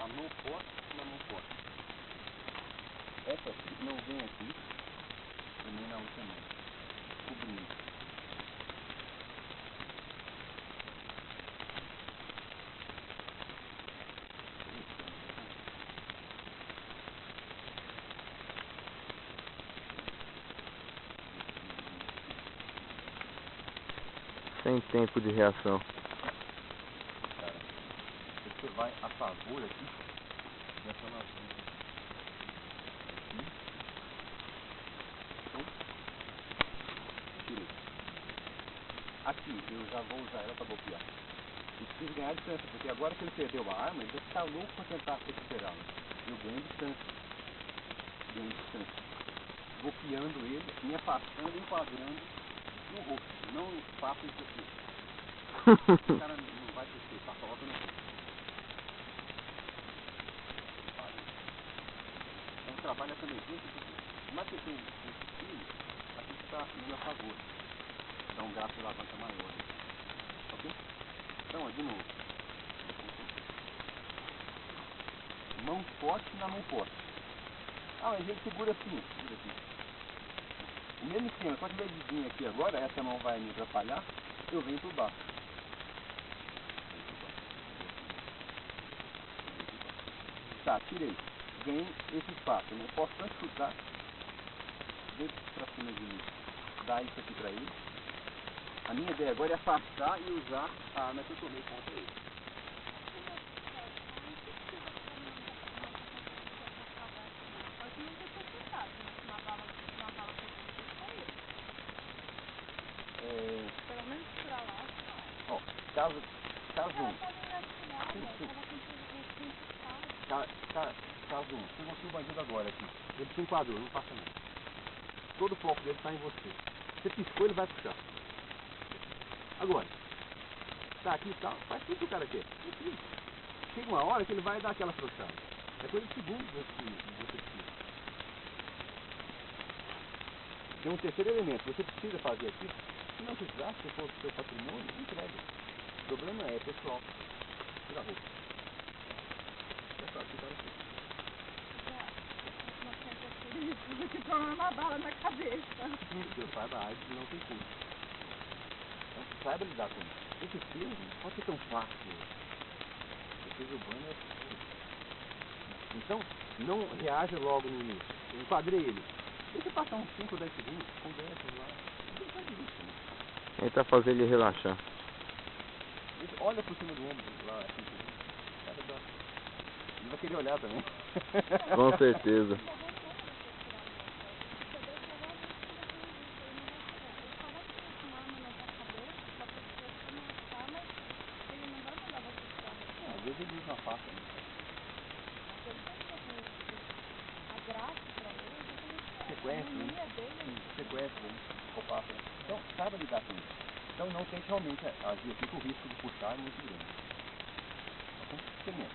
a mão forte na mão forte. Essa aqui não vem aqui, e nem na outra mão. Cobrindo. Sem tempo de reação. Cara, você vai a favor aqui dessa alavanca. Tirei. Aqui eu já vou usar ela para golpear. E preciso ganhar distância, porque agora que ele perdeu a arma, ele vai ficar louco para tentar recuperá-la. Eu ganho distância. Ganho distância. Golpeando ele, me afastando, enquadrando no rosto. Não faço isso aqui. O cara não vai ter tá falta no rosto. Então trabalha também dentro do... Mas você tem esse filho, aqui está a meu favor. Dá um gasto de alavanca maior. Ok? Então, ó, de novo. Mão forte na mão forte. Ah, mas ele segura assim. Segura aqui. O mesmo esquema, quando tiver de vir aqui agora, essa mão vai me atrapalhar, eu venho por baixo. Tá, tirei. Ganhei esse espaço. Eu posso tanto chutar, vir pra cima de mim, dar isso aqui pra ele. A minha ideia agora é afastar e usar a arma que eu tomei contra ele. Pelo menos pra lá. Ó, caso um. Caso um. Chegou aqui o bandido agora aqui. Ele se enquadrou, não passa nada. Todo o foco dele está em você. Você piscou, ele vai puxar. Agora, tá aqui e tal, faz tudo que o cara quer. Chega uma hora que ele vai dar aquela afrouxada. É coisa de segundos você precisa. Tem um terceiro elemento, você precisa fazer aqui. Se não precisar, se for o seu patrimônio, entrega. O problema é pessoal. Tira a roupa. Pessoal, tira a roupa. Que toma uma bala na cabeça. Seu pai da AIDS não tem custo. Então, saiba lidar com isso. Esse filme não pode ser tão fácil. Defesa urbana é difícil. Então, não reaja logo no início. Eu enquadrei ele. Deixa passar uns 5 ou 10 segundos, conversa lá. Não faz isso, né? Tenta fazer ele relaxar. Olha por cima do ombro lá, assim, ele vai querer olhar também. Com certeza. Às vezes ele usa uma faca. Né? Sequestro, né? Sequestro, né? Psicopata. Então, saiba lidar com isso. Então não tente realmente agir aqui, que o risco de puxar é muito grande. Então, experimenta.